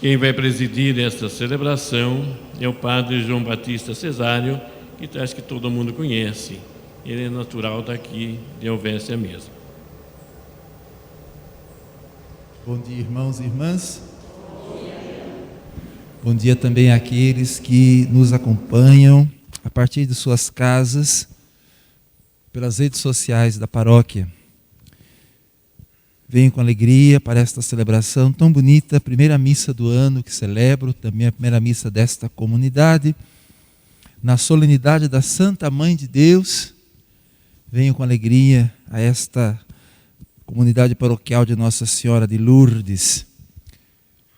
Quem vai presidir esta celebração é o padre João Batista Cesário, que acho que todo mundo conhece. Ele é natural daqui de Helvécia mesmo. Bom dia, irmãos e irmãs. Bom dia também àqueles que nos acompanham a partir de suas casas, pelas redes sociais da paróquia. Venho com alegria para esta celebração tão bonita, a primeira missa do ano que celebro, também a primeira missa desta comunidade, na solenidade da Santa Mãe de Deus. Venho com alegria a esta comunidade paroquial de Nossa Senhora de Lourdes,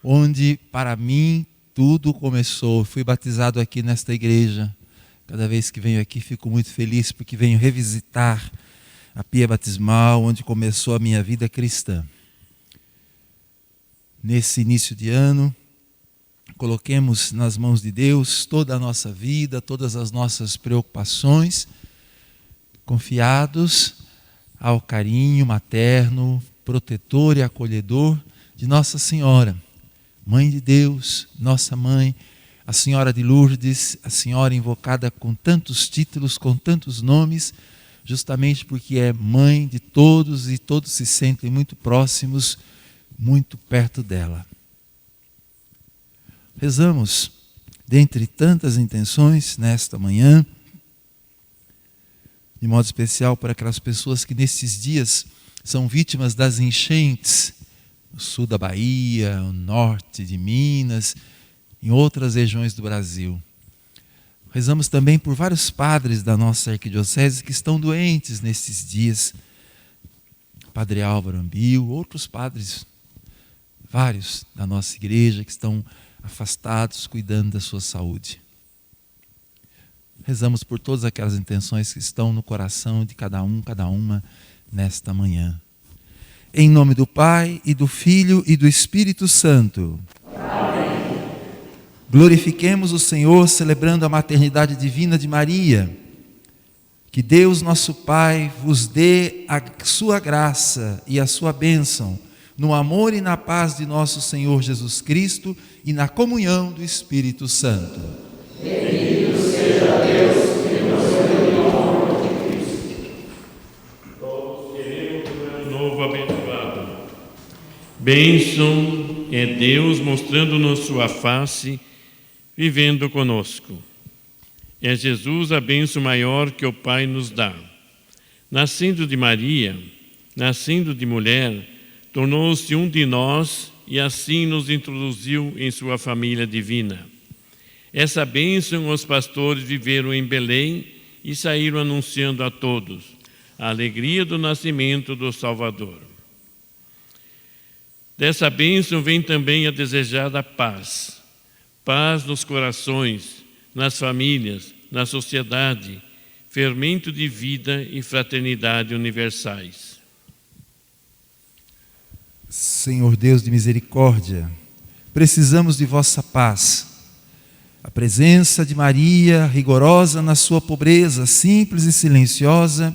onde para mim tudo começou. Fui batizado aqui nesta igreja. Cada vez que venho aqui fico muito feliz porque venho revisitar a pia batismal, onde começou a minha vida cristã. Nesse início de ano, coloquemos nas mãos de Deus toda a nossa vida, todas as nossas preocupações, confiados ao carinho materno, protetor e acolhedor de Nossa Senhora, Mãe de Deus, nossa Mãe, a Senhora de Lourdes, a Senhora invocada com tantos títulos, com tantos nomes, justamente porque é Mãe de todos e todos se sentem muito próximos, muito perto dela. Rezamos, dentre tantas intenções, nesta manhã, de modo especial para aquelas pessoas que nesses dias são vítimas das enchentes, no sul da Bahia, no norte de Minas, em outras regiões do Brasil. Rezamos também por vários padres da nossa arquidiocese que estão doentes nesses dias. Padre Álvaro Ambil, outros padres, vários da nossa igreja que estão afastados, cuidando da sua saúde. Rezamos por todas aquelas intenções que estão no coração de cada um, cada uma, nesta manhã. Em nome do Pai, e do Filho, e do Espírito Santo. Amém. Glorifiquemos o Senhor, celebrando a maternidade divina de Maria. Que Deus, nosso Pai, vos dê a sua graça e a sua bênção, no amor e na paz de nosso Senhor Jesus Cristo e na comunhão do Espírito Santo. Bendito seja Deus que nos reuniu ao amor de Cristo. Todos queremos um ano novo abençoado. Bênção é Deus mostrando-nos sua face, vivendo conosco. É Jesus a bênção maior que o Pai nos dá. Nascendo de Maria, nascendo de mulher, tornou-se um de nós e assim nos introduziu em sua família divina. Essa bênção os pastores viveram em Belém e saíram anunciando a todos a alegria do nascimento do Salvador. Dessa bênção vem também a desejada paz. Paz nos corações, nas famílias, na sociedade, fermento de vida e fraternidade universais. Senhor Deus de misericórdia, precisamos de vossa paz. A presença de Maria, rigorosa na sua pobreza, simples e silenciosa,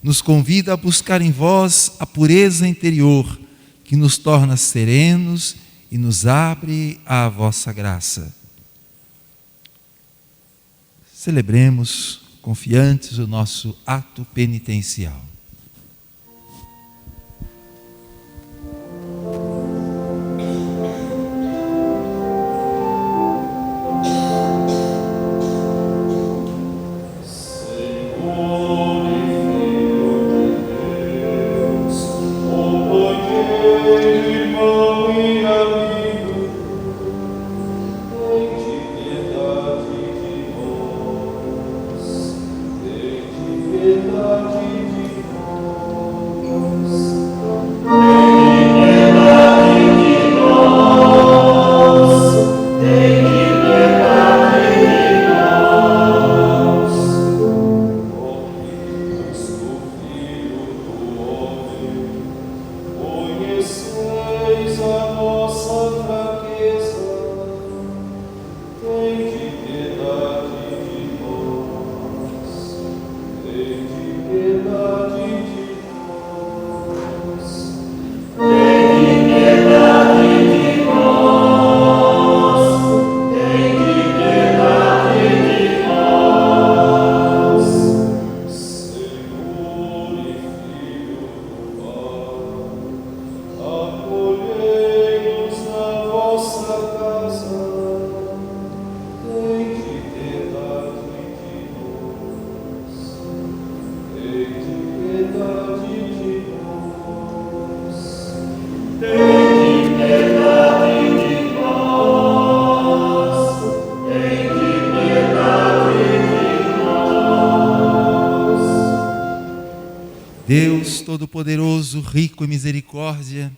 nos convida a buscar em vós a pureza interior, que nos torna serenos e nos abre à vossa graça. Celebremos confiantes o nosso ato penitencial. Piedade Deus Todo-Poderoso, rico em misericórdia,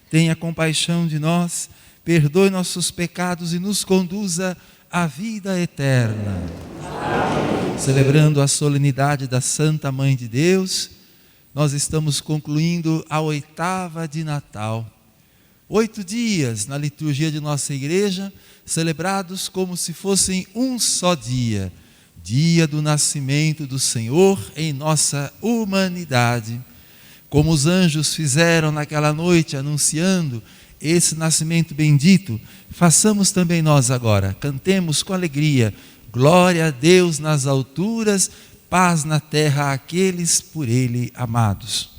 tenha compaixão de nós, perdoe nossos pecados e nos conduza à vida eterna. Amém. Celebrando a solenidade da Santa Mãe de Deus, nós estamos concluindo a 8ª de Natal. 8 dias na liturgia de nossa igreja, celebrados como se fossem um só dia. Dia do nascimento do Senhor em nossa humanidade. Como os anjos fizeram naquela noite, anunciando esse nascimento bendito, façamos também nós agora. Cantemos com alegria. Glória a Deus nas alturas, paz na terra àqueles por Ele amados.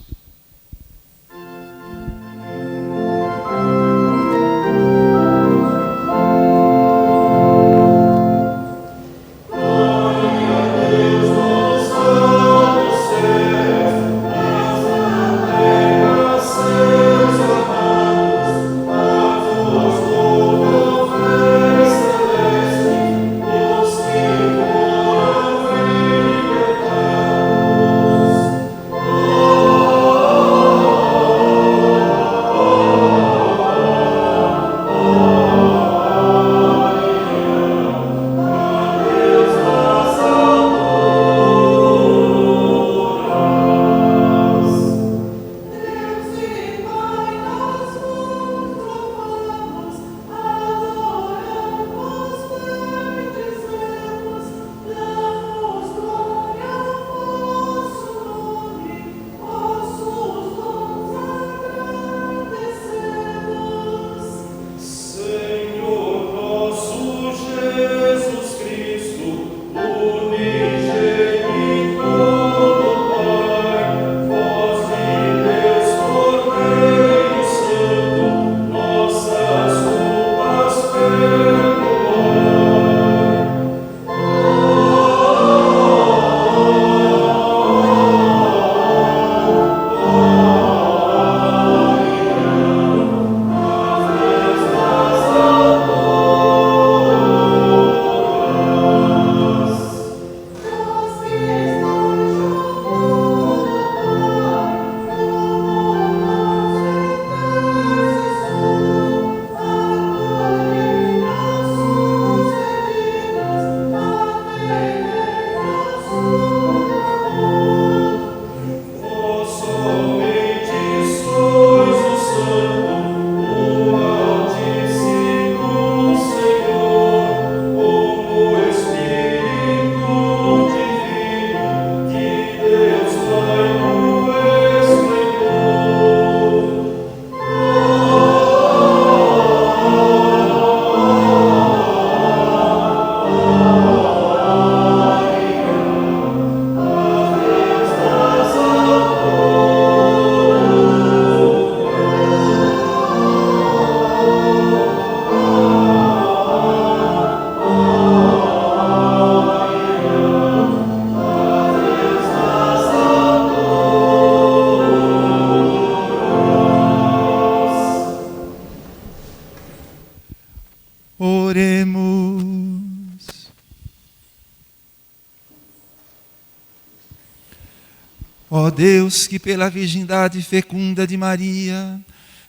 Ó Deus, que pela virgindade fecunda de Maria,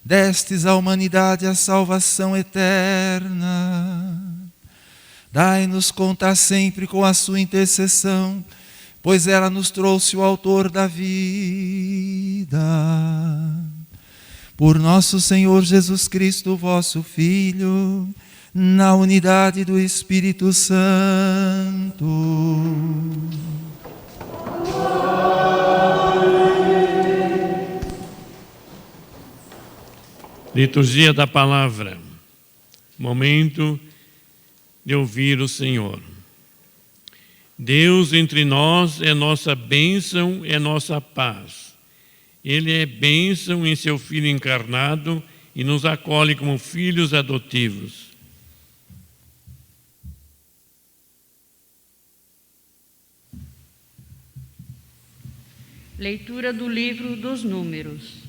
destes à humanidade a salvação eterna, dai-nos contar sempre com a sua intercessão, pois ela nos trouxe o autor da vida. Por nosso Senhor Jesus Cristo, vosso Filho, na unidade do Espírito Santo. Liturgia da Palavra, momento de ouvir o Senhor. Deus entre nós é nossa bênção, é nossa paz. Ele é bênção em seu Filho encarnado e nos acolhe como filhos adotivos. Leitura do livro dos Números.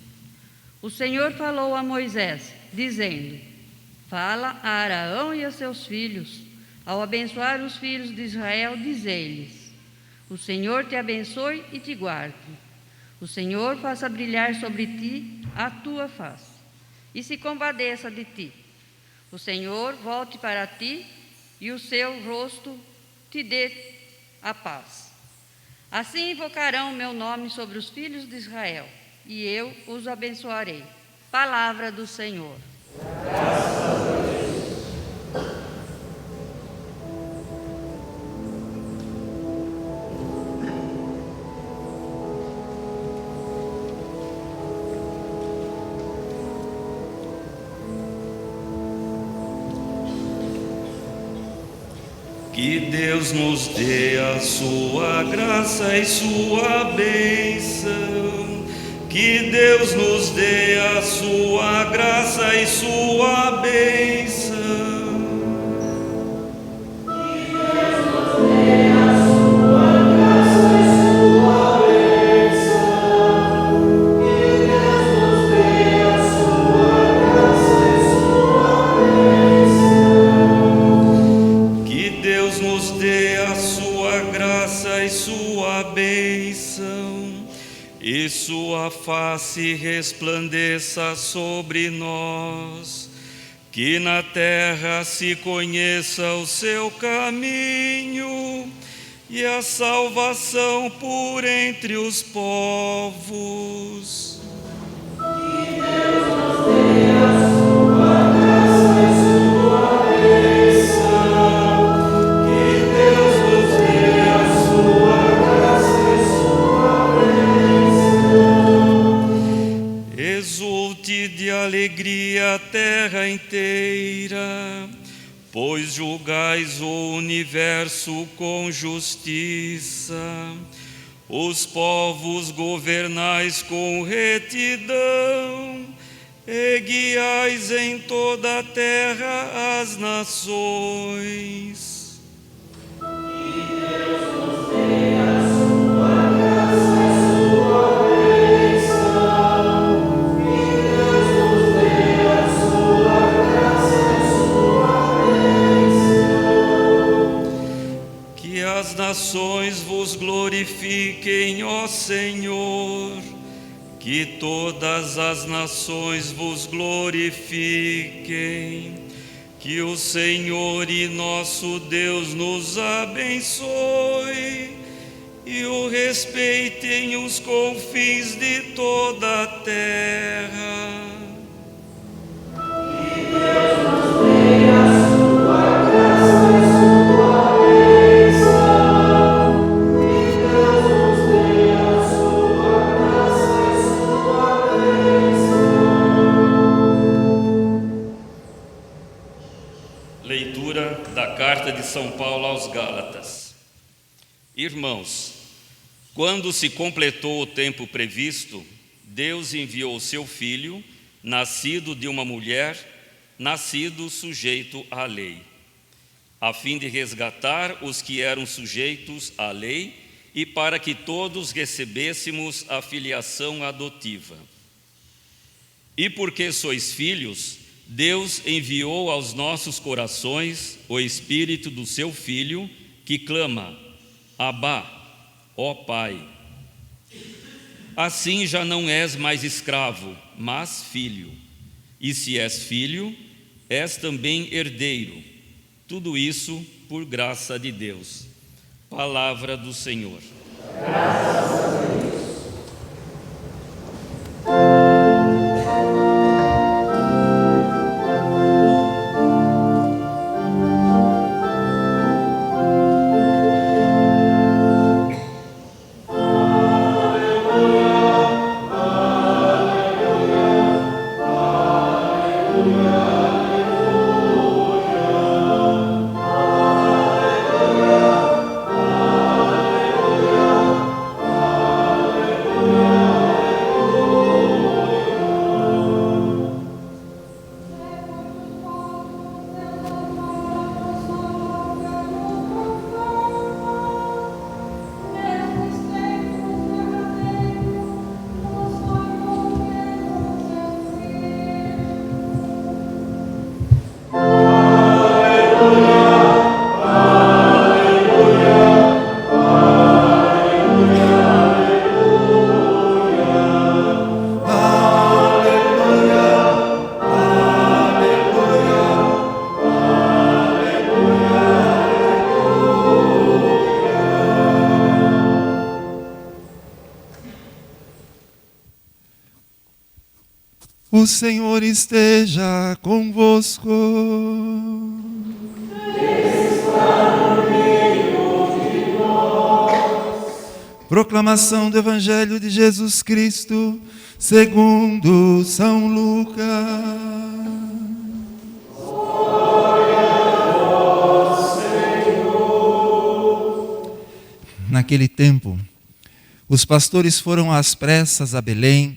O Senhor falou a Moisés, dizendo: Fala a Araão e a seus filhos, ao abençoar os filhos de Israel, diz-lhes: O Senhor te abençoe e te guarde. O Senhor faça brilhar sobre ti a tua face e se compadeça de ti. O Senhor volte para ti e o seu rosto te dê a paz. Assim invocarão o meu nome sobre os filhos de Israel, e eu os abençoarei. Palavra do Senhor. Graças a Deus. Que Deus nos dê a sua graça e sua bênção. Que Deus nos dê a sua graça e sua bênção. E sua face resplandeça sobre nós, que na terra se conheça o seu caminho e a salvação por entre os povos. Que Deus nos dê a sua graça e sua bênção. Que Deus nos dê a sua graça e sua bênção. Exulte de alegria a terra inteira, pois julgais o universo com justiça. Os povos governais com retidão, e guiais em toda a terra as nações. Que Deus nos dê a sua graça e sua bênção. Que Deus nos dê a sua graça e sua bênção. Que as nações vos glorifiquem, ó Senhor. Que todas as nações vos glorifiquem. Que o Senhor e nosso Deus nos abençoe e o respeitem os confins de toda a terra. Que Deus nos dê a sua graça e sua bênção. Que Deus nos dê a sua graça e sua bênção. Leitura da Carta de São Paulo aos Gálatas. Irmãos, quando se completou o tempo previsto, Deus enviou seu Filho, nascido de uma mulher, nascido sujeito à lei, a fim de resgatar os que eram sujeitos à lei e para que todos recebêssemos a filiação adotiva. E porque sois filhos, Deus enviou aos nossos corações o Espírito do seu Filho, que clama: Abá, ó Pai. Assim já não és mais escravo, mas filho. E se és filho, és também herdeiro. Tudo isso por graça de Deus. Palavra do Senhor. Graças a Deus. Aleluia, aleluia, aleluia. O Senhor esteja convosco. Proclamação do Evangelho de Jesus Cristo, segundo São Lucas. Naquele tempo, os pastores foram às pressas a Belém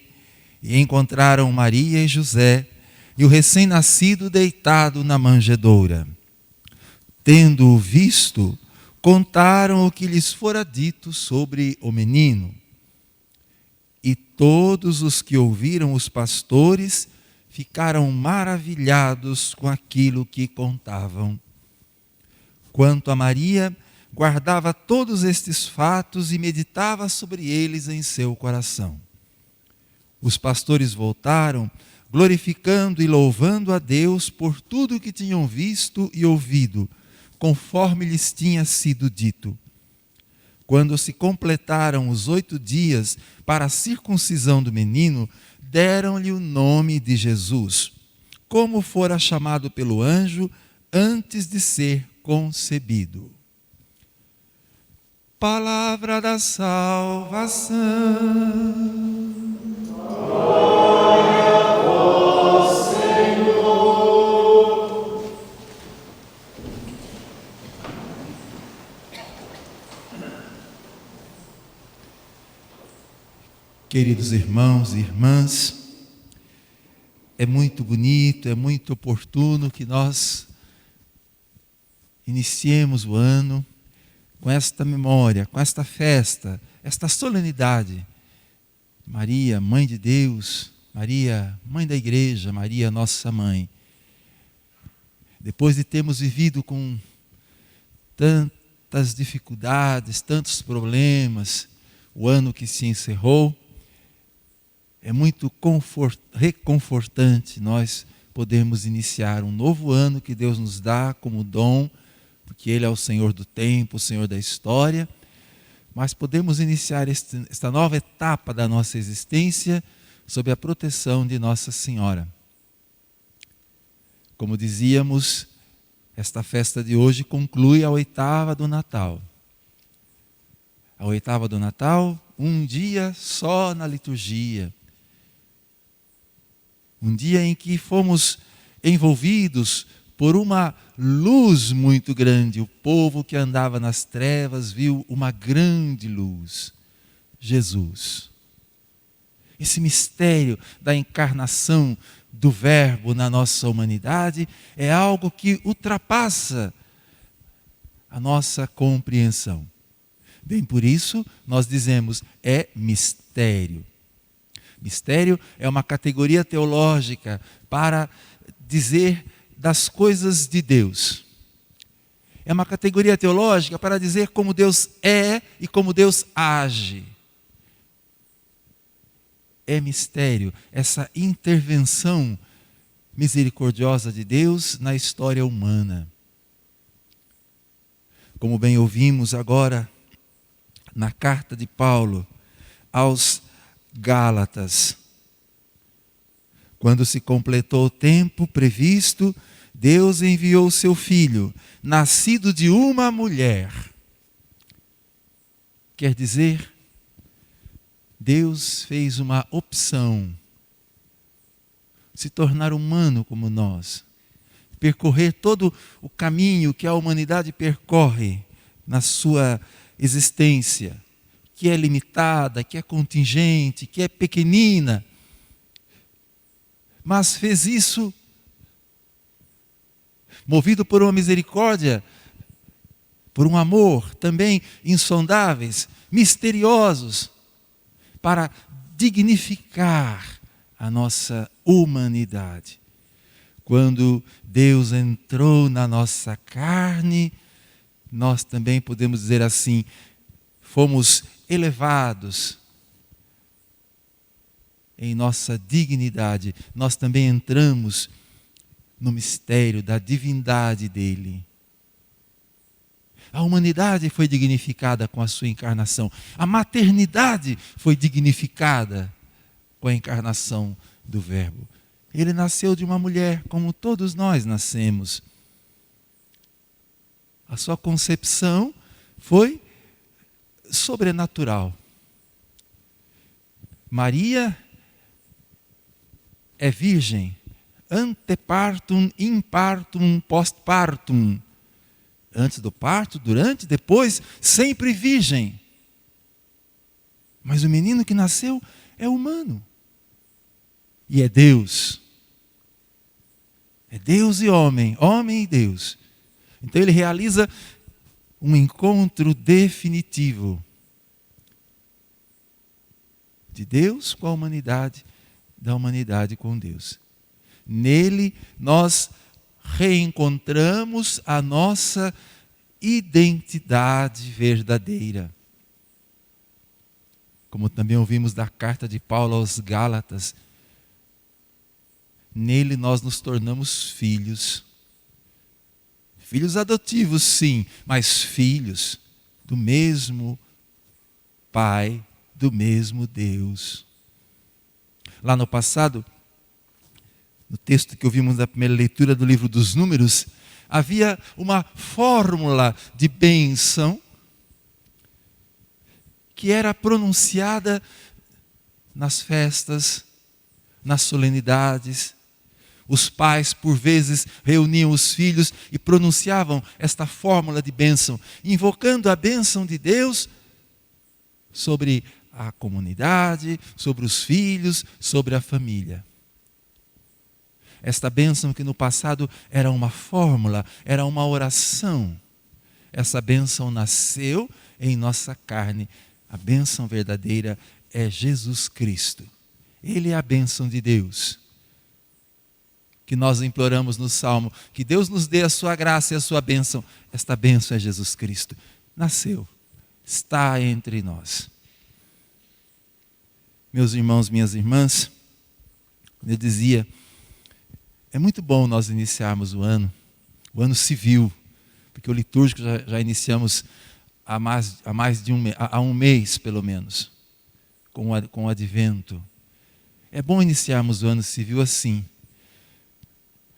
e encontraram Maria e José e o recém-nascido deitado na manjedoura. Tendo-o visto, contaram o que lhes fora dito sobre o menino. E todos os que ouviram os pastores ficaram maravilhados com aquilo que contavam. Quanto a Maria, guardava todos estes fatos e meditava sobre eles em seu coração. Os pastores voltaram, glorificando e louvando a Deus por tudo o que tinham visto e ouvido, conforme lhes tinha sido dito. Quando se completaram os 8 dias para a circuncisão do menino, deram-lhe o nome de Jesus, como fora chamado pelo anjo antes de ser concebido. Palavra da salvação. Glória a vós, Senhor. Queridos irmãos e irmãs, é muito bonito, é muito oportuno que nós iniciemos o ano com esta memória, com esta festa, esta solenidade. Maria, Mãe de Deus, Maria, Mãe da Igreja, Maria, Nossa Mãe. Depois de termos vivido com tantas dificuldades, tantos problemas, o ano que se encerrou, é muito reconfortante nós podermos iniciar um novo ano que Deus nos dá como dom, porque Ele é o Senhor do tempo, o Senhor da história, mas podemos iniciar esta nova etapa da nossa existência sob a proteção de Nossa Senhora. Como dizíamos, esta festa de hoje conclui a 8ª do Natal. A 8ª do Natal, um dia só na liturgia. Um dia em que fomos envolvidos por uma luz muito grande. O povo que andava nas trevas viu uma grande luz, Jesus. Esse mistério da encarnação do Verbo na nossa humanidade é algo que ultrapassa a nossa compreensão. Bem, por isso nós dizemos, é mistério. Mistério é uma categoria teológica para dizer das coisas de Deus. É uma categoria teológica para dizer como Deus é e como Deus age. É mistério essa intervenção misericordiosa de Deus na história humana. Como bem ouvimos agora na carta de Paulo aos Gálatas, quando se completou o tempo previsto, Deus enviou o seu Filho, nascido de uma mulher. Quer dizer, Deus fez uma opção, se tornar humano como nós, percorrer todo o caminho que a humanidade percorre na sua existência, que é limitada, que é contingente, que é pequenina, mas fez isso movido por uma misericórdia, por um amor também insondáveis, misteriosos, para dignificar a nossa humanidade. Quando Deus entrou na nossa carne, nós também podemos dizer assim, fomos elevados em nossa dignidade. Nós também entramos no mistério da divindade dele. A humanidade foi dignificada com a sua encarnação. A maternidade foi dignificada com a encarnação do Verbo. Ele nasceu de uma mulher, como todos nós nascemos. A sua concepção foi sobrenatural. Maria é virgem, antepartum, impartum, postpartum. Antes do parto, durante, depois, sempre virgem. Mas o menino que nasceu é humano. E é Deus. É Deus e homem, homem e Deus. Então ele realiza um encontro definitivo de Deus com a humanidade, da humanidade com Deus. Nele nós reencontramos a nossa identidade verdadeira. Como também ouvimos da carta de Paulo aos Gálatas, nele nós nos tornamos filhos. Filhos adotivos, sim, mas filhos do mesmo Pai, do mesmo Deus. Lá no passado, no texto que ouvimos na primeira leitura do livro dos Números, havia uma fórmula de bênção que era pronunciada nas festas, nas solenidades. Os pais, por vezes, reuniam os filhos e pronunciavam esta fórmula de bênção, invocando a bênção de Deus sobre a comunidade, sobre os filhos, sobre a família. Esta bênção que no passado era uma fórmula, era uma oração. Essa bênção nasceu em nossa carne. A bênção verdadeira é Jesus Cristo. Ele é a bênção de Deus. Que nós imploramos no Salmo, que Deus nos dê a sua graça e a sua bênção. Esta bênção é Jesus Cristo. Nasceu, está entre nós. Meus irmãos, minhas irmãs, eu dizia, é muito bom nós iniciarmos o ano civil, porque o litúrgico já iniciamos há um mês, pelo menos, com o advento. É bom iniciarmos o ano civil assim,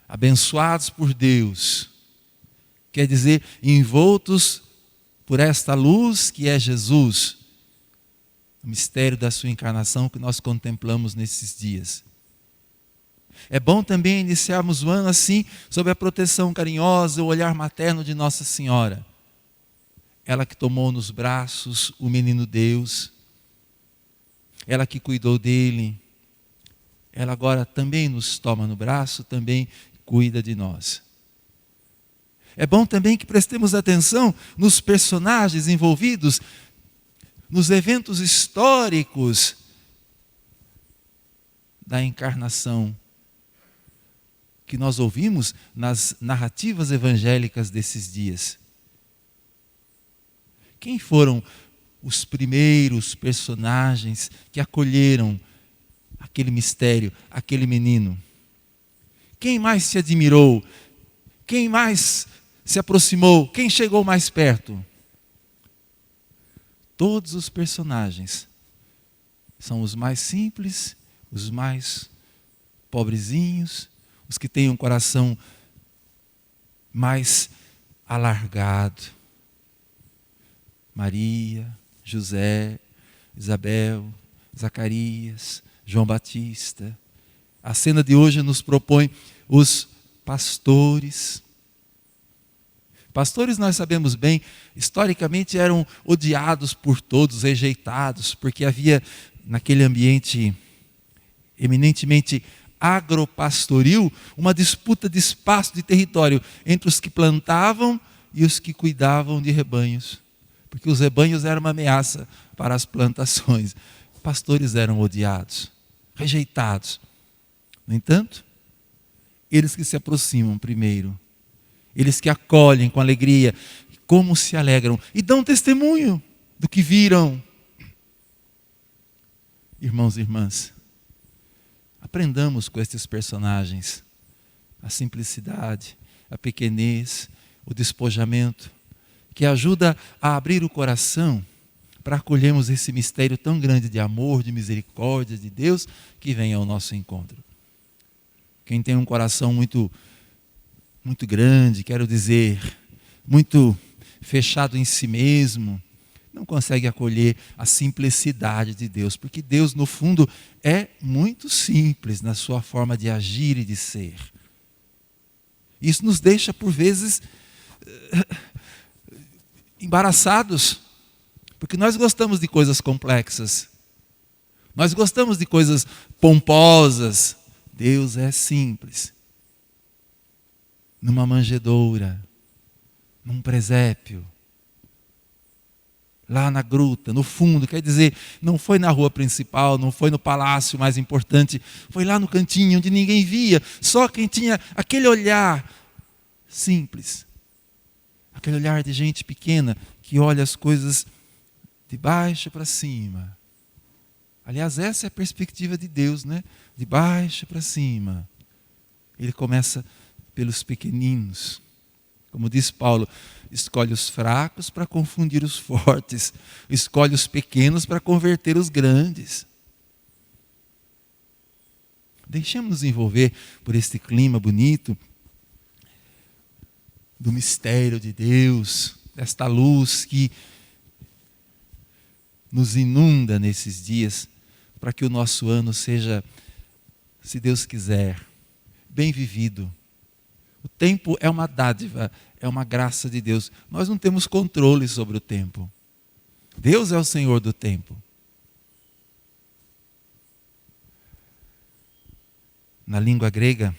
abençoados por Deus, quer dizer, envoltos por esta luz que é Jesus, o mistério da sua encarnação que nós contemplamos nesses dias. É bom também iniciarmos o ano assim, sob a proteção carinhosa, o olhar materno de Nossa Senhora. Ela que tomou nos braços o menino Deus, ela que cuidou dele, ela agora também nos toma no braço, também cuida de nós. É bom também que prestemos atenção nos personagens envolvidos, nos eventos históricos da encarnação, que nós ouvimos nas narrativas evangélicas desses dias. Quem foram os primeiros personagens que acolheram aquele mistério, aquele menino? Quem mais se admirou? Quem mais se aproximou? Quem chegou mais perto? Todos os personagens são os mais simples, os mais pobrezinhos, os que têm um coração mais alargado. Maria, José, Isabel, Zacarias, João Batista. A cena de hoje nos propõe os pastores. Pastores, nós sabemos bem, historicamente eram odiados por todos, rejeitados, porque havia naquele ambiente eminentemente agropastoril uma disputa de espaço, de território entre os que plantavam e os que cuidavam de rebanhos, porque os rebanhos eram uma ameaça para as plantações. Pastores eram odiados, rejeitados. No entanto, eles que se aproximam primeiro, eles que acolhem com alegria, como se alegram e dão testemunho do que viram. Irmãos e irmãs, aprendamos com estes personagens a simplicidade, a pequenez, o despojamento, que ajuda a abrir o coração para acolhermos esse mistério tão grande de amor, de misericórdia de Deus que vem ao nosso encontro. Quem tem um coração muito grande, quero dizer, muito fechado em si mesmo, não consegue acolher a simplicidade de Deus, porque Deus, no fundo, é muito simples na sua forma de agir e de ser. Isso nos deixa, por vezes, embaraçados, porque nós gostamos de coisas complexas, nós gostamos de coisas pomposas. Deus é simples. Numa manjedoura, num presépio, lá na gruta, no fundo, quer dizer, não foi na rua principal, não foi no palácio mais importante, foi lá no cantinho onde ninguém via, só quem tinha aquele olhar simples, aquele olhar de gente pequena que olha as coisas de baixo para cima. Aliás, essa é a perspectiva de Deus, né? De baixo para cima. Ele começa pelos pequeninos. Como diz Paulo, escolhe os fracos para confundir os fortes, escolhe os pequenos para converter os grandes. Deixemos-nos envolver por este clima bonito do mistério de Deus, desta luz que nos inunda nesses dias, para que o nosso ano seja, se Deus quiser, bem vivido. O tempo é uma dádiva, é uma graça de Deus. Nós não temos controle sobre o tempo. Deus é o Senhor do tempo. Na língua grega,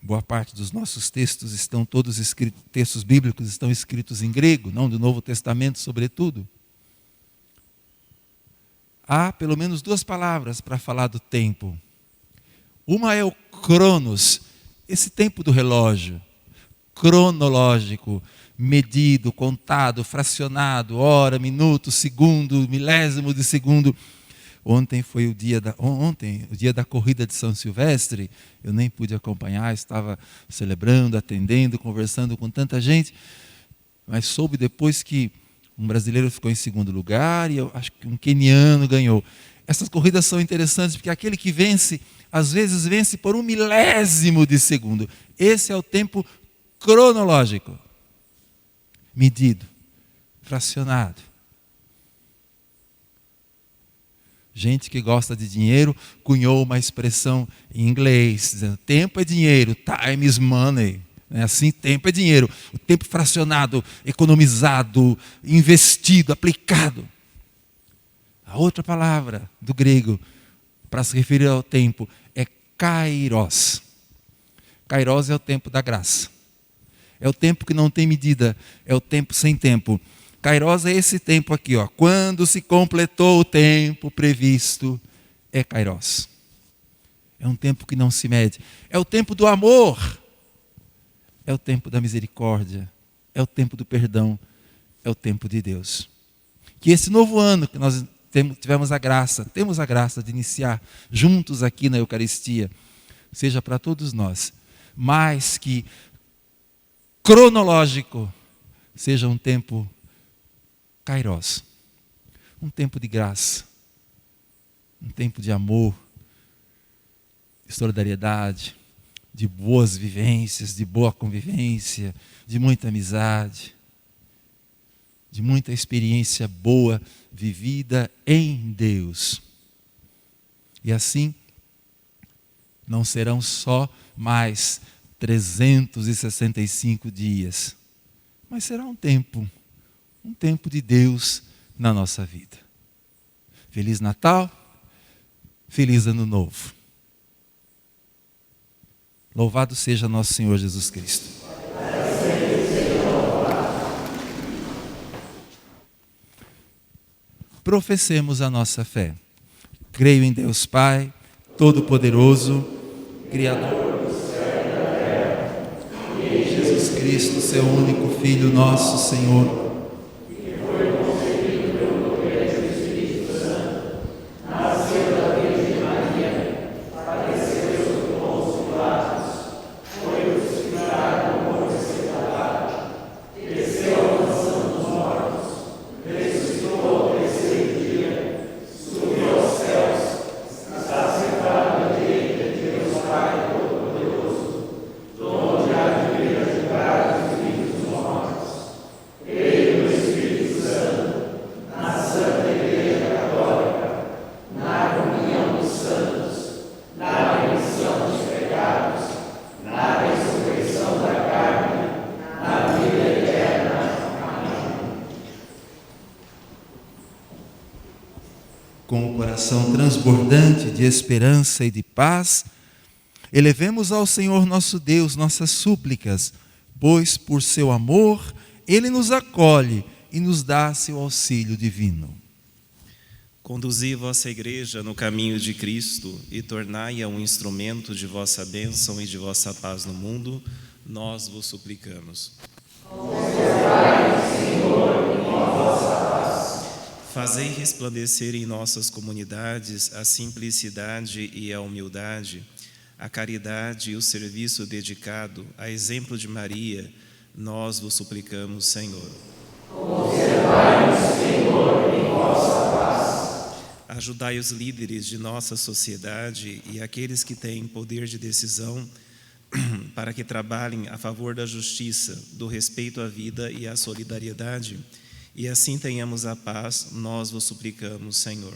boa parte dos nossos textos estão todos escritos, textos bíblicos estão escritos em grego, não do Novo Testamento, sobretudo. Há pelo menos duas palavras para falar do tempo. Uma é o cronos, esse tempo do relógio, cronológico, medido, contado, fracionado, hora, minuto, segundo, milésimo de segundo. Ontem foi o dia da corrida de São Silvestre, eu nem pude acompanhar, estava celebrando, atendendo, conversando com tanta gente, mas soube depois que um brasileiro ficou em segundo lugar e eu acho que um queniano ganhou. Essas corridas são interessantes porque aquele que vence, às vezes vence por 1 milésimo de segundo. Esse é o tempo cronológico, medido, fracionado. Gente que gosta de dinheiro cunhou uma expressão em inglês, dizendo, tempo é dinheiro, time is money. Assim, tempo é dinheiro. O tempo fracionado, economizado, investido, aplicado. A outra palavra do grego para se referir ao tempo é kairos. Kairos é o tempo da graça. É o tempo que não tem medida, é o tempo sem tempo. Kairos é esse tempo aqui, ó. Quando se completou o tempo previsto, é Kairos. É um tempo que não se mede. É o tempo do amor. É o tempo da misericórdia. É o tempo do perdão. É o tempo de Deus. Que esse novo ano que nós temos a graça de iniciar juntos aqui na Eucaristia, seja para todos nós, mais que cronológico, seja um tempo Kairos, um tempo de graça, um tempo de amor, de solidariedade, de boas vivências, de boa convivência, de muita amizade, de muita experiência boa vivida em Deus. E assim, não serão só mais 365 dias, mas será um tempo de Deus na nossa vida. Feliz Natal, feliz Ano Novo. Louvado seja nosso Senhor Jesus Cristo. Professemos a nossa fé. Creio em Deus Pai, Todo-Poderoso, Criador do céu e da terra, e em Jesus Cristo, seu único Filho, nosso Senhor, coração transbordante de esperança e de paz, elevemos ao Senhor nosso Deus nossas súplicas, pois por seu amor Ele nos acolhe e nos dá seu auxílio divino. Conduzi vossa igreja no caminho de Cristo e tornai-a um instrumento de vossa bênção e de vossa paz no mundo, nós vos suplicamos. Conservai, Senhor, em vossa paz. Fazei resplandecer em nossas comunidades a simplicidade e a humildade, a caridade e o serviço dedicado, a exemplo de Maria, nós vos suplicamos, Senhor. Conservai-nos, Senhor, em vossa paz. Ajudai os líderes de nossa sociedade e aqueles que têm poder de decisão para que trabalhem a favor da justiça, do respeito à vida e à solidariedade, e assim tenhamos a paz, nós vos suplicamos, Senhor.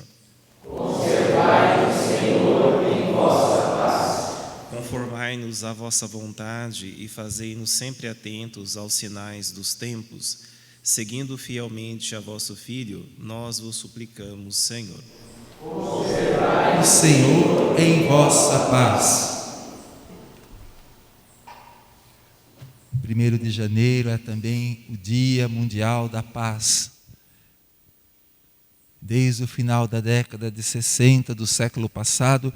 Conservai-nos, Senhor, em vossa paz. Conformai-nos à vossa vontade e fazei-nos sempre atentos aos sinais dos tempos, seguindo fielmente a vosso Filho, nós vos suplicamos, Senhor. Conservai-nos, Senhor, em vossa paz. 1º de janeiro é também o Dia Mundial da Paz. Desde o final da década de 60 do século passado,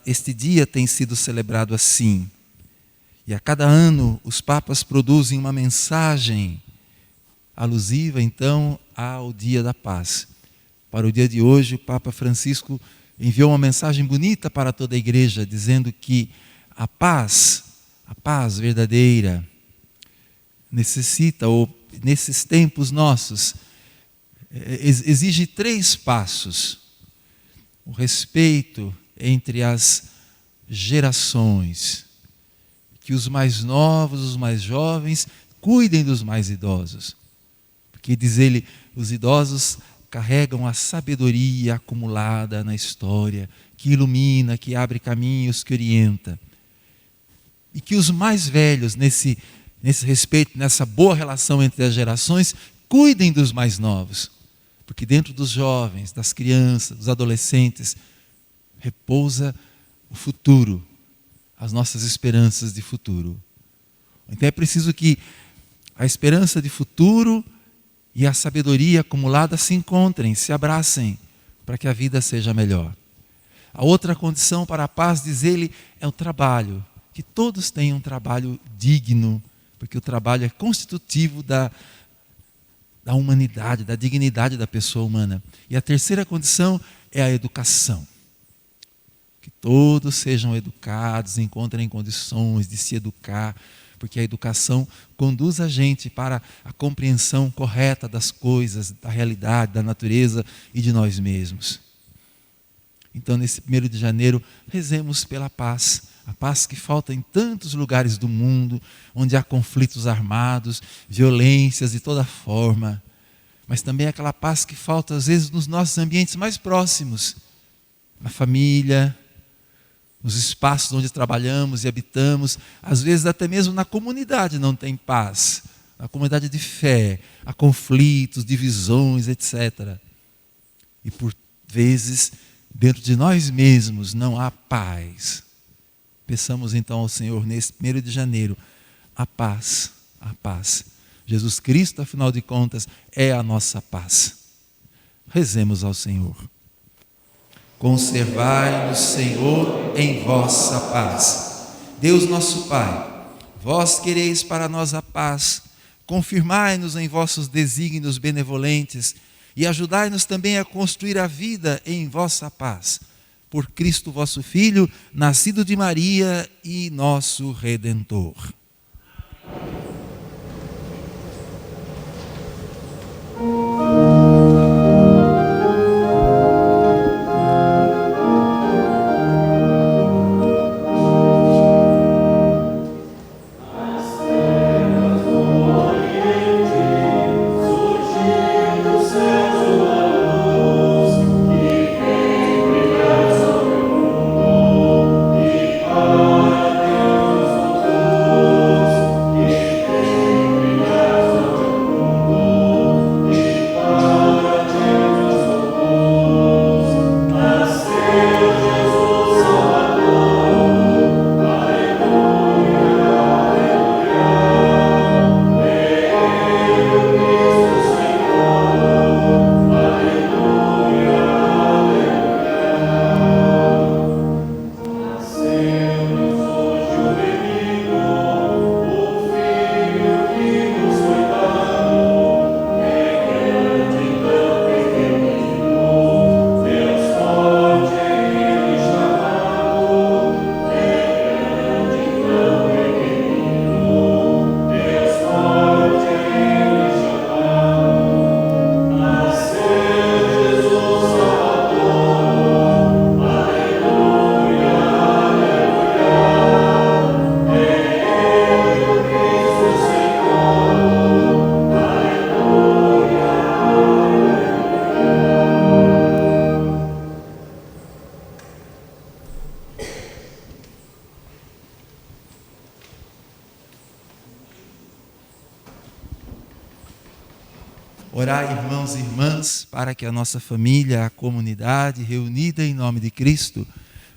este dia tem sido celebrado assim. E a cada ano os papas produzem uma mensagem alusiva, então, ao Dia da Paz. Para o dia de hoje, o Papa Francisco enviou uma mensagem bonita para toda a igreja, dizendo que a paz verdadeira, necessita, ou nesses tempos nossos, exige 3 passos. O respeito entre as gerações, que os mais novos, os mais jovens, cuidem dos mais idosos. Porque, diz ele, os idosos carregam a sabedoria acumulada na história, que ilumina, que abre caminhos, que orienta. E que os mais velhos, nesse respeito, nessa boa relação entre as gerações, cuidem dos mais novos. Porque dentro dos jovens, das crianças, dos adolescentes, repousa o futuro, as nossas esperanças de futuro. Então é preciso que a esperança de futuro e a sabedoria acumulada se encontrem, se abracem, para que a vida seja melhor. A outra condição para a paz, diz ele, é o trabalho. Que todos tenham um trabalho digno, porque o trabalho é constitutivo da humanidade, da dignidade da pessoa humana. E a terceira condição é a educação. Que todos sejam educados, encontrem condições de se educar, porque a educação conduz a gente para a compreensão correta das coisas, da realidade, da natureza e de nós mesmos. Então, nesse 1º de janeiro, rezemos pela paz. A paz que falta em tantos lugares do mundo, onde há conflitos armados, violências de toda forma. Mas também aquela paz que falta, às vezes, nos nossos ambientes mais próximos. Na família, nos espaços onde trabalhamos e habitamos, às vezes até mesmo na comunidade não tem paz. Na comunidade de fé, há conflitos, divisões, etc. E por vezes, dentro de nós mesmos não há paz. Peçamos então ao Senhor, nesse 1º de janeiro, a paz, a paz. Jesus Cristo, afinal de contas, é a nossa paz. Rezemos ao Senhor. Conservai-nos, Senhor, em vossa paz. Deus nosso Pai, vós quereis para nós a paz, confirmai-nos em vossos desígnios benevolentes e ajudai-nos também a construir a vida em vossa paz. Por Cristo vosso Filho, nascido de Maria e nosso Redentor. Senhor. Orai, irmãos e irmãs, para que a nossa família, a comunidade reunida em nome de Cristo,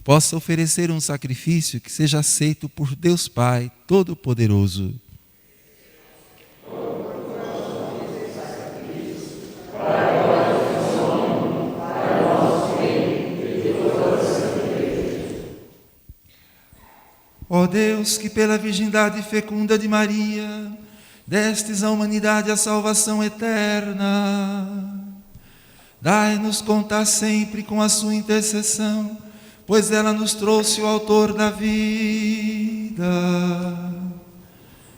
possa oferecer um sacrifício que seja aceito por Deus Pai Todo-Poderoso. Ó Deus, que pela virgindade fecunda de Maria, destes à humanidade a salvação eterna, dai-nos contar sempre com a sua intercessão, pois ela nos trouxe o autor da vida.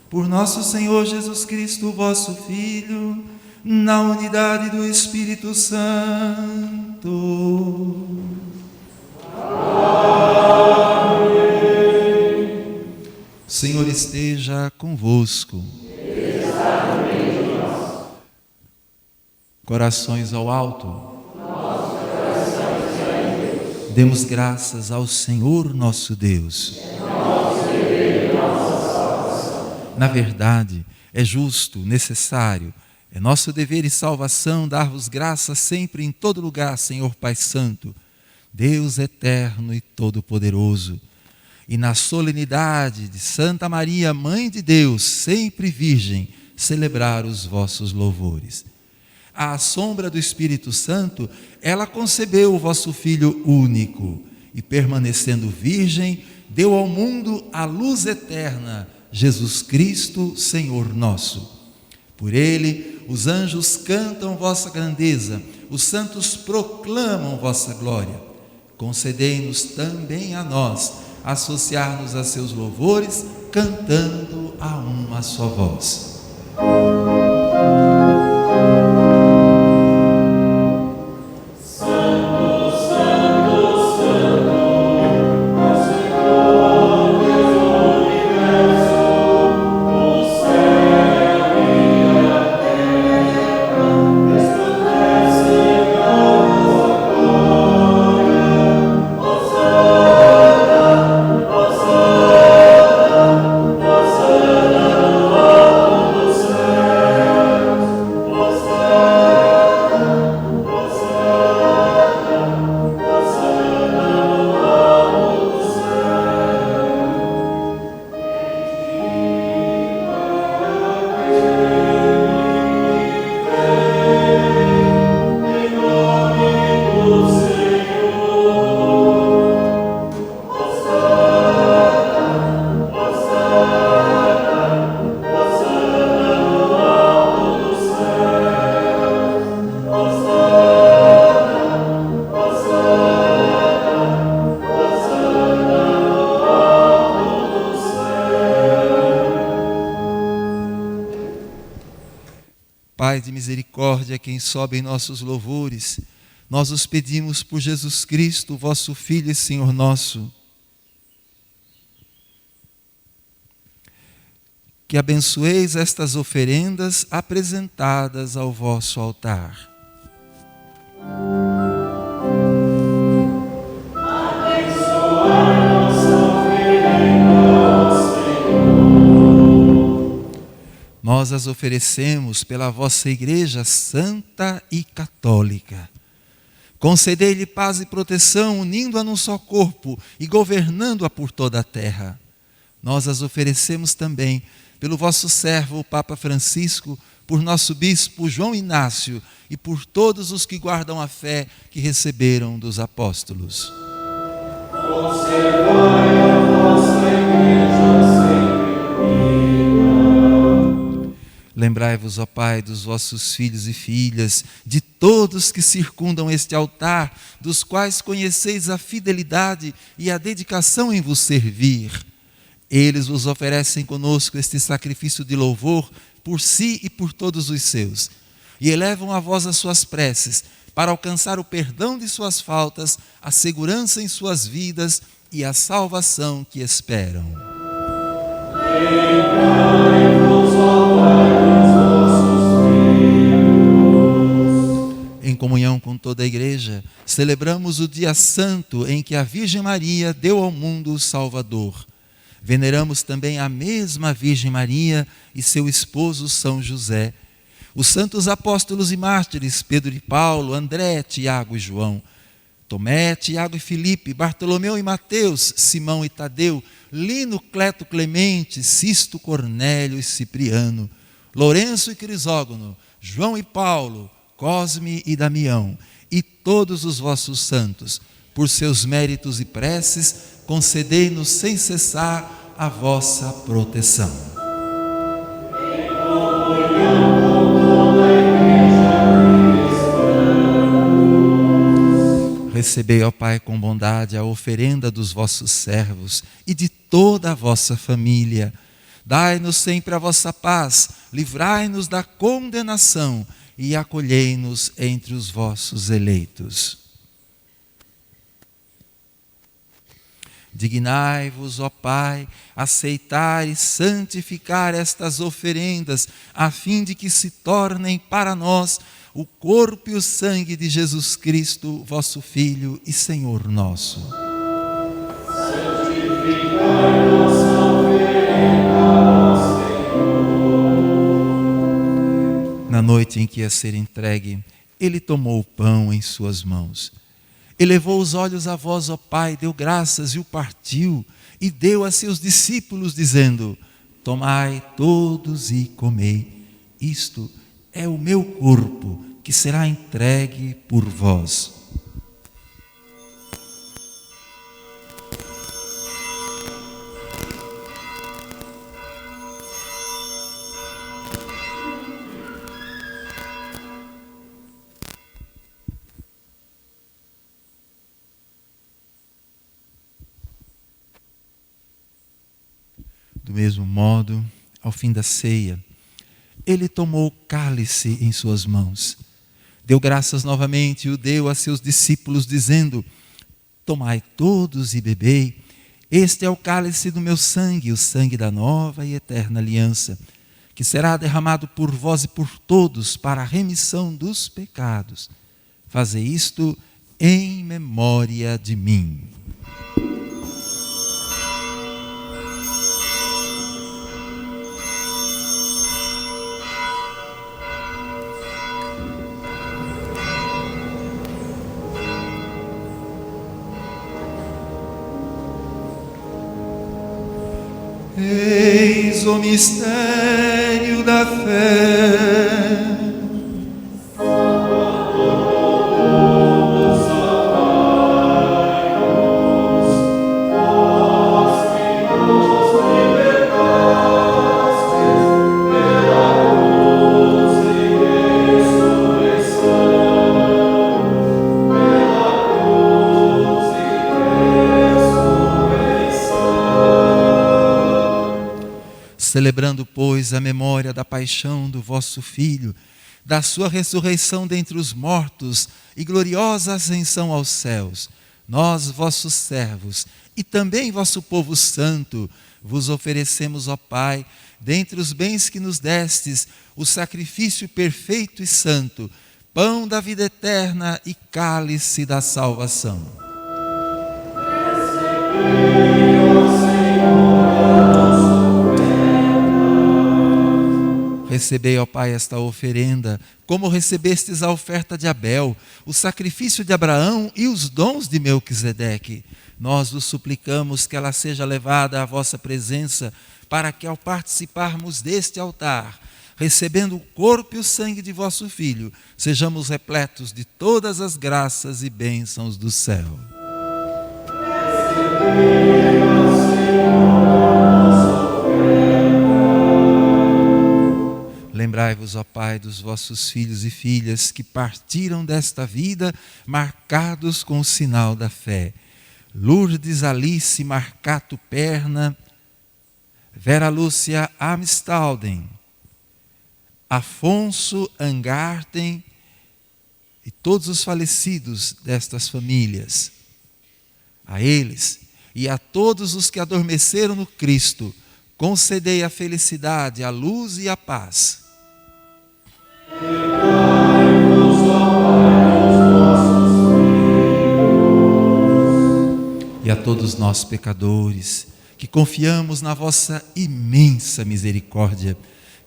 Por nosso Senhor Jesus Cristo, vosso Filho, na unidade do Espírito Santo. O Senhor esteja convosco. Corações ao alto. Demos graças ao Senhor nosso Deus. Na verdade, é justo, necessário, é nosso dever e salvação dar-vos graças sempre em todo lugar, Senhor Pai Santo, Deus eterno e todo-poderoso. E na solenidade de Santa Maria, Mãe de Deus, sempre Virgem, celebrar os vossos louvores. À sombra do Espírito Santo, ela concebeu o vosso Filho único e, permanecendo virgem, deu ao mundo a luz eterna, Jesus Cristo, Senhor nosso. Por ele, os anjos cantam vossa grandeza, os santos proclamam vossa glória. Concedei-nos também a nós associar-nos a seus louvores, cantando a uma só voz. Pai de misericórdia, quem sobe em nossos louvores, nós os pedimos por Jesus Cristo, vosso Filho e Senhor nosso, que abençoeis estas oferendas apresentadas ao vosso altar. Nós as oferecemos pela vossa Igreja Santa e Católica. Concedei-lhe paz e proteção, unindo-a num só corpo e governando-a por toda a terra. Nós as oferecemos também pelo vosso servo, o Papa Francisco, por nosso bispo João Inácio e por todos os que guardam a fé que receberam dos apóstolos. Conservai a vossa Igreja sempre unida. Lembrai-vos, ó Pai, dos vossos filhos e filhas, de todos que circundam este altar, dos quais conheceis a fidelidade e a dedicação em vos servir. Eles vos oferecem conosco este sacrifício de louvor por si e por todos os seus, e elevam a vós as suas preces, para alcançar o perdão de suas faltas, a segurança em suas vidas e a salvação que esperam. Em comunhão com toda a Igreja, celebramos o dia santo em que a Virgem Maria deu ao mundo o Salvador. Veneramos também a mesma Virgem Maria e seu esposo São José, os santos apóstolos e mártires, Pedro e Paulo, André, Tiago e João, Tomé, Tiago e Filipe, Bartolomeu e Mateus, Simão e Tadeu, Lino, Cleto, Clemente, Sisto, Cornélio e Cipriano, Lourenço e Crisógono, João e Paulo, Cosme e Damião, e todos os vossos santos, por seus méritos e preces, concedei-nos sem cessar a vossa proteção. Recebei, ó Pai, com bondade a oferenda dos vossos servos e de toda a vossa família. Dai-nos sempre a vossa paz, livrai-nos da condenação e acolhei-nos entre os vossos eleitos. Dignai-vos, ó Pai, aceitar e santificar estas oferendas, a fim de que se tornem para nós o corpo e o sangue de Jesus Cristo, vosso Filho e Senhor nosso. Santificai nossa oferenda, Senhor. Na noite em que ia ser entregue, ele tomou o pão em suas mãos. Elevou os olhos a vós, ó Pai, deu graças e o partiu, e deu a seus discípulos, dizendo: tomai todos e comei, isto é o meu corpo, que será entregue por vós. Do mesmo modo, ao fim da ceia, ele tomou o cálice em suas mãos, deu graças novamente e o deu a seus discípulos, dizendo: tomai todos e bebei, este é o cálice do meu sangue, o sangue da nova e eterna aliança, que será derramado por vós e por todos para a remissão dos pecados. Fazei isto em memória de mim. Eis o mistério da fé. Celebrando, pois, a memória da paixão do vosso Filho, da sua ressurreição dentre os mortos e gloriosa ascensão aos céus, nós, vossos servos, e também vosso povo santo, vos oferecemos, ó Pai, dentre os bens que nos destes, o sacrifício perfeito e santo, pão da vida eterna e cálice da salvação. Recebei, ó Pai, esta oferenda, como recebestes a oferta de Abel, o sacrifício de Abraão e os dons de Melquisedeque. Nós vos suplicamos que ela seja levada à vossa presença, para que ao participarmos deste altar, recebendo o corpo e o sangue de vosso Filho, sejamos repletos de todas as graças e bênçãos do céu. Lembrai-vos, ó Pai, dos vossos filhos e filhas que partiram desta vida marcados com o sinal da fé. Lourdes Alice Marcato Perna, Vera Lúcia Amstalden, Afonso Angarten e todos os falecidos destas famílias. A eles e a todos os que adormeceram no Cristo, concedei a felicidade, a luz e a paz. E a todos nós, pecadores, que confiamos na vossa imensa misericórdia,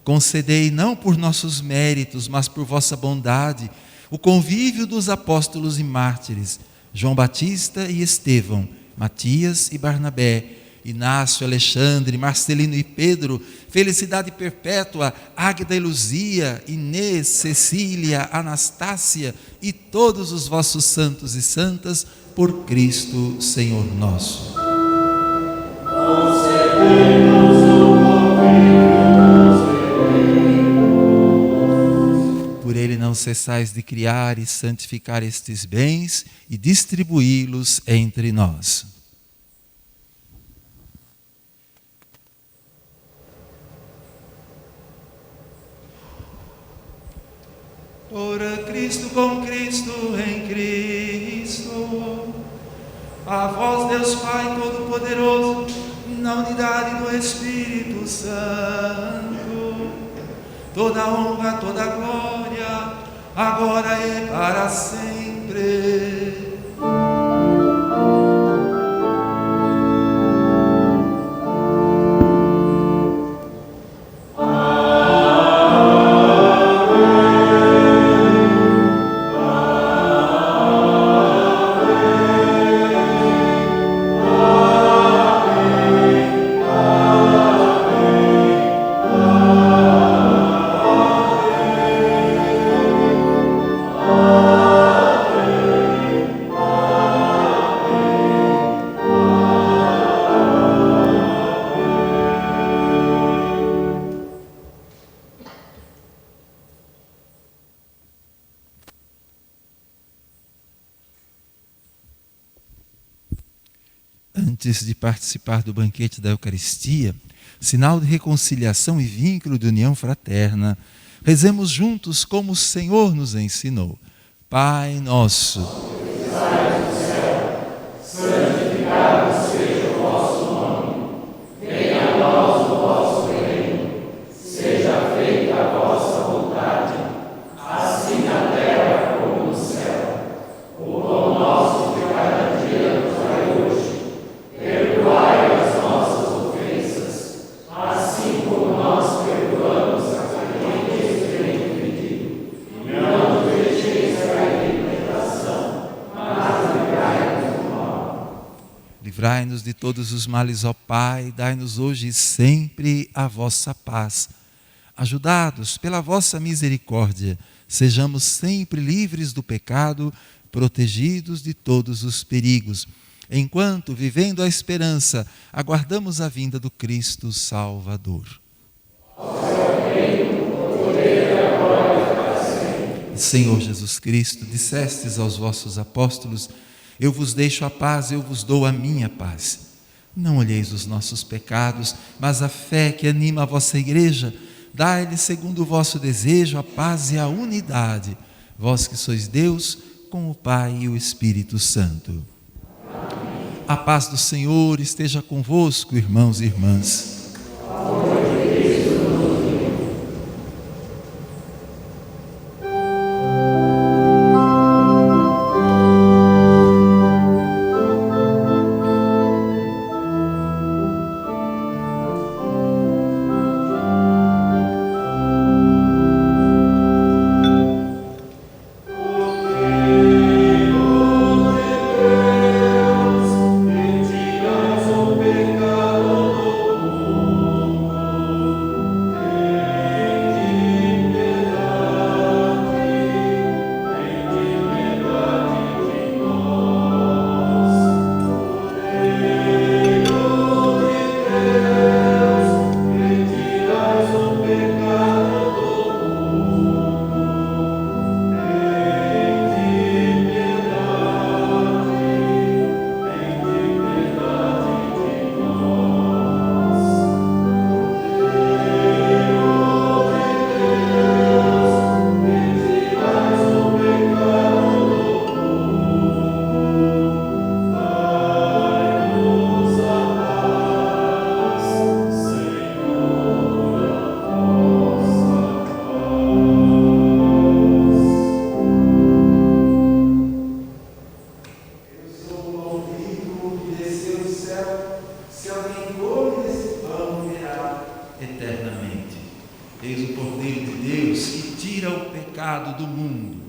concedei, não por nossos méritos, mas por vossa bondade, o convívio dos apóstolos e mártires, João Batista e Estevão, Matias e Barnabé, Inácio, Alexandre, Marcelino e Pedro, felicidade perpétua, Águeda e Luzia, Inês, Cecília, Anastácia e todos os vossos santos e santas, por Cristo, Senhor nosso. Concedei-nos o convívio. Por ele não cessais de criar e santificar estes bens e distribuí-los entre nós. Por Cristo, com Cristo, em Cristo, a vós, Deus Pai Todo-Poderoso, na unidade do Espírito Santo, toda honra, toda glória, agora e para sempre. Antes de participar do banquete da Eucaristia, sinal de reconciliação e vínculo de união fraterna, rezemos juntos como o Senhor nos ensinou. Pai nosso, que estais no céu, santificado seja o vosso nome. Venha a nós o vosso reino. Seja feita a vossa vontade, assim na terra como no céu. O pão nosso de cada dia nos dai hoje. Perdoai as nossas ofensas, assim como nós perdoamos a quem nos tem ofendido. E não nos deixeis cair em tentação, mas livrai-nos do mal. livrai-nos de todos os males, ó Pai, dai-nos hoje e sempre a vossa paz. Ajudados pela vossa misericórdia, sejamos sempre livres do pecado, protegidos de todos os perigos, enquanto, vivendo a esperança, aguardamos a vinda do Cristo Salvador. Senhor Jesus Cristo, dissestes aos vossos apóstolos: eu vos deixo a paz, eu vos dou a minha paz. Não olheis os nossos pecados, mas a fé que anima a vossa igreja. Dai-lhe, segundo o vosso desejo, a paz e a unidade, vós que sois Deus, com o Pai e o Espírito Santo. A paz do Senhor esteja convosco, irmãos e irmãs. Retirais o pecado do mundo. Cordeiro de Deus, que tira o pecado do mundo.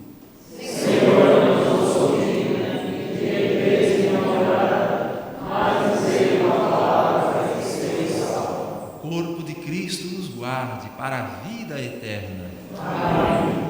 Senhor, eu não sou digna de que entreis em minha morada, mas dizei uma palavra para que seja salvo. O corpo de Cristo nos guarde para a vida eterna. Amém.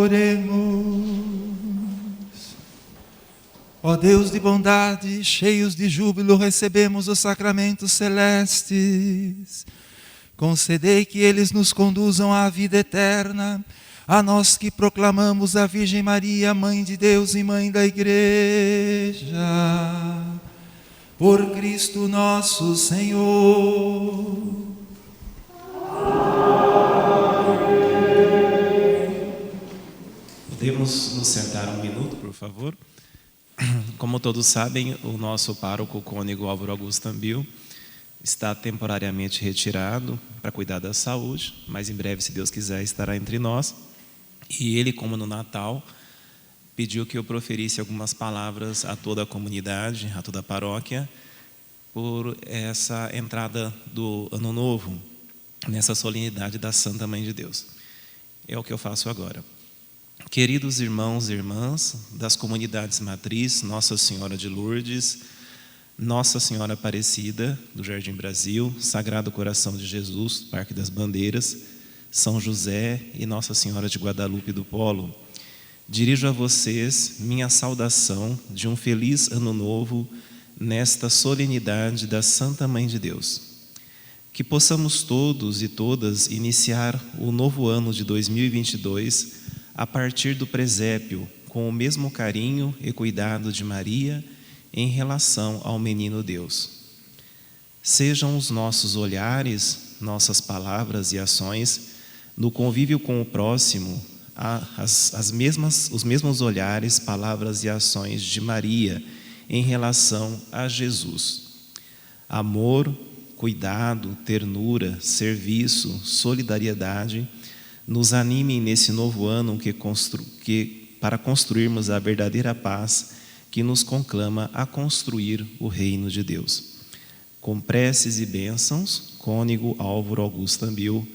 Oremos. Ó Deus de bondade, cheios de júbilo, recebemos os sacramentos celestes. Concedei que eles nos conduzam à vida eterna, a nós que proclamamos a Virgem Maria, Mãe de Deus e Mãe da Igreja. Por Cristo nosso Senhor. Podemos nos sentar um minuto, por favor? Como todos sabem, o nosso pároco cônego Álvaro Augusto Ambil está temporariamente retirado para cuidar da saúde, mas em breve, se Deus quiser, estará entre nós. E ele, como no Natal, pediu que eu proferisse algumas palavras a toda a comunidade, a toda a paróquia, por essa entrada do Ano Novo, nessa solenidade da Santa Mãe de Deus. É o que eu faço agora. Queridos irmãos e irmãs das comunidades matriz, Nossa Senhora de Lourdes, Nossa Senhora Aparecida, do Jardim Brasil, Sagrado Coração de Jesus, Parque das Bandeiras, São José e Nossa Senhora de Guadalupe do Polo, dirijo a vocês minha saudação de um feliz Ano Novo nesta solenidade da Santa Mãe de Deus. Que possamos todos e todas iniciar o novo ano de 2022 a partir do presépio, com o mesmo carinho e cuidado de Maria em relação ao menino Deus. Sejam os nossos olhares, nossas palavras e ações, no convívio com o próximo, os mesmos olhares, palavras e ações de Maria em relação a Jesus. Amor, cuidado, ternura, serviço, solidariedade, nos animem nesse novo ano para construirmos a verdadeira paz que nos conclama a construir o reino de Deus. Com preces e bênçãos, cônego Álvaro Augusto Ambil,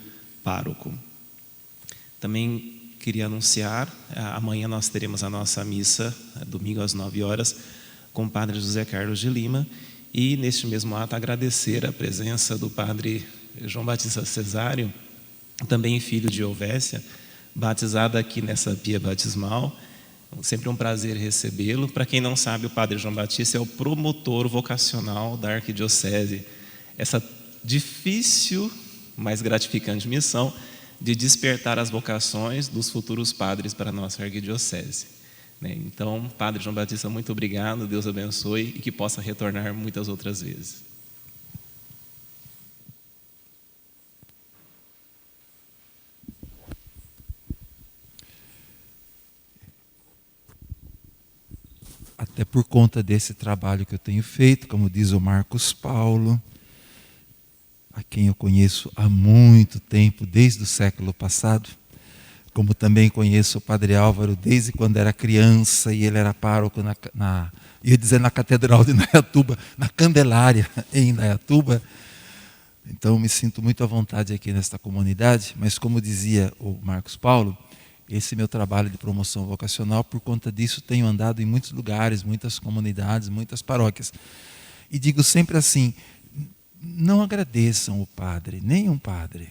pároco. Também queria anunciar, amanhã nós teremos a nossa missa, domingo às 9 horas, com o Padre José Carlos de Lima, e neste mesmo ato agradecer a presença do Padre João Batista Cesário, também filho de Elvésia, batizado aqui nessa pia batismal. Sempre um prazer recebê-lo. Para quem não sabe, o Padre João Batista é o promotor vocacional da Arquidiocese. Essa difícil, mas gratificante missão de despertar as vocações dos futuros padres para a nossa Arquidiocese. Então, Padre João Batista, muito obrigado, Deus abençoe e que possa retornar muitas outras vezes. Até por conta desse trabalho que eu tenho feito, como diz o Marcos Paulo, a quem eu conheço há muito tempo, desde o século passado, como também conheço o Padre Álvaro desde quando era criança, e ele era pároco na Catedral de Indaiatuba, na Candelária em Indaiatuba. Então me sinto muito à vontade aqui nesta comunidade, mas como dizia o Marcos Paulo, esse meu trabalho de promoção vocacional, por conta disso, tenho andado em muitos lugares, muitas comunidades, muitas paróquias. E digo sempre assim, não agradeçam o padre, nenhum padre.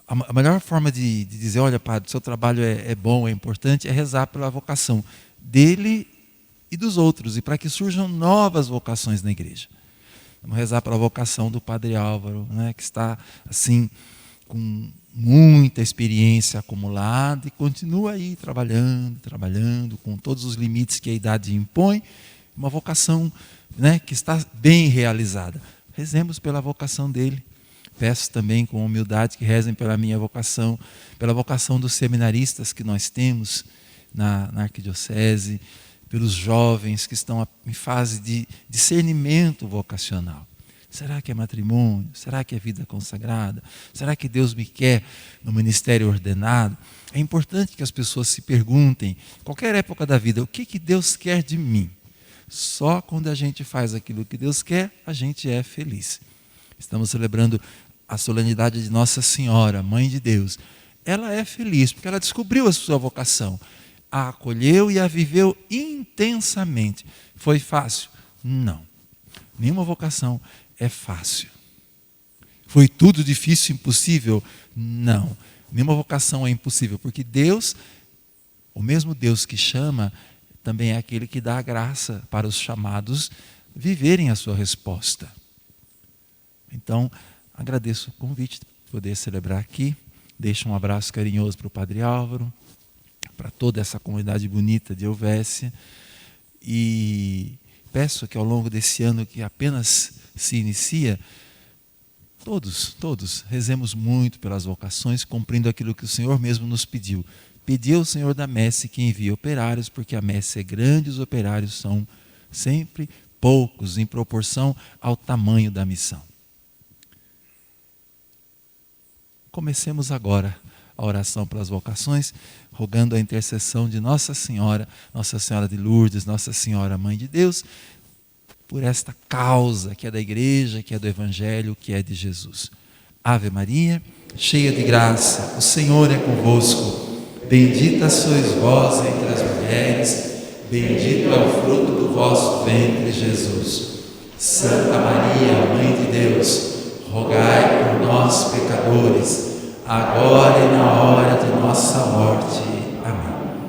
A melhor forma de dizer, olha padre, seu trabalho é bom, é importante, é rezar pela vocação dele e dos outros, e para que surjam novas vocações na igreja. Vamos rezar pela vocação do Padre Álvaro, né, que está assim, com muita experiência acumulada e continua aí trabalhando com todos os limites que a idade impõe, uma vocação, né, que está bem realizada. Rezemos pela vocação dele. Peço também com humildade que rezem pela minha vocação, pela vocação dos seminaristas que nós temos na Arquidiocese, pelos jovens que estão em fase de discernimento vocacional. Será que é matrimônio? Será que é vida consagrada? Será que Deus me quer no ministério ordenado? É importante que as pessoas se perguntem, em qualquer época da vida, o que Deus quer de mim? Só quando a gente faz aquilo que Deus quer, a gente é feliz. Estamos celebrando a solenidade de Nossa Senhora, Mãe de Deus. Ela é feliz porque ela descobriu a sua vocação, a acolheu e a viveu intensamente. Foi fácil? Não. Nenhuma vocação é fácil. Foi tudo difícil, impossível? Não. Nenhuma vocação é impossível, porque Deus O mesmo Deus que chama também é aquele que dá a graça para os chamados viverem a sua resposta. Então, agradeço o convite de poder celebrar aqui. Deixo um abraço carinhoso para o Padre Álvaro, para toda essa comunidade bonita de Helvécia. E peço que ao longo desse ano que apenas se inicia, todos rezemos muito pelas vocações, cumprindo aquilo que o Senhor mesmo nos pediu. Pedi ao Senhor da messe que envie operários, porque a messe é grande, os operários são sempre poucos em proporção ao tamanho da missão. Comecemos agora a oração pelas vocações, rogando a intercessão de Nossa Senhora de Lourdes, Nossa Senhora Mãe de Deus, por esta causa que é da Igreja, que é do Evangelho, que é de Jesus. Ave Maria, cheia de graça, o Senhor é convosco. Bendita sois vós entre as mulheres, bendito é o fruto do vosso ventre, Jesus. Santa Maria, Mãe de Deus, rogai por nós, pecadores, agora e na hora de nossa morte. Amém.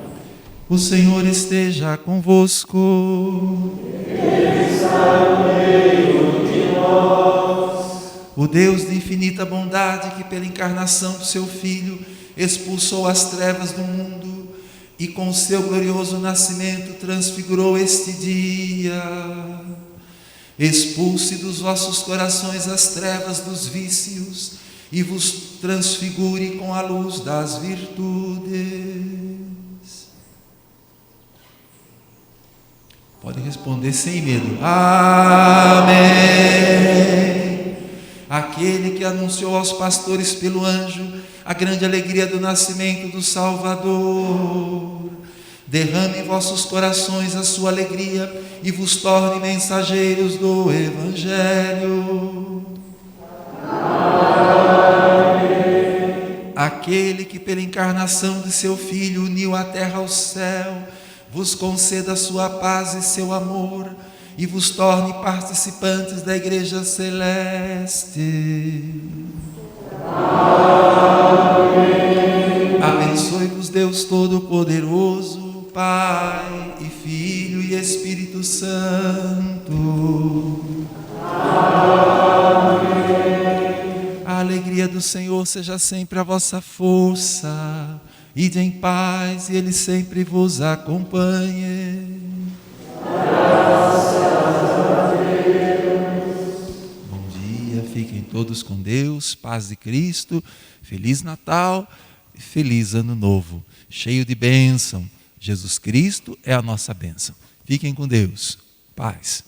O Senhor esteja convosco. Ele está no meio de nós. O Deus de infinita bondade, que pela encarnação do seu Filho expulsou as trevas do mundo e com o seu glorioso nascimento transfigurou este dia, expulse dos vossos corações as trevas dos vícios e vos transfigure com a luz das virtudes. Pode responder sem medo. Amém. Aquele que anunciou aos pastores pelo anjo a grande alegria do nascimento do Salvador, derrame em vossos corações a sua alegria e vos torne mensageiros do Evangelho. Amém. Aquele que pela encarnação de seu Filho uniu a terra ao céu, vos conceda a sua paz e seu amor e vos torne participantes da Igreja Celeste. Amém. Abençoe-vos Deus Todo-Poderoso, Pai e Filho e Espírito Santo. Amém. A alegria do Senhor seja sempre a vossa força. Ide em paz e Ele sempre vos acompanhe. Fiquem todos com Deus, paz de Cristo, Feliz Natal e Feliz Ano Novo, cheio de bênção. Jesus Cristo é a nossa bênção. Fiquem com Deus, paz.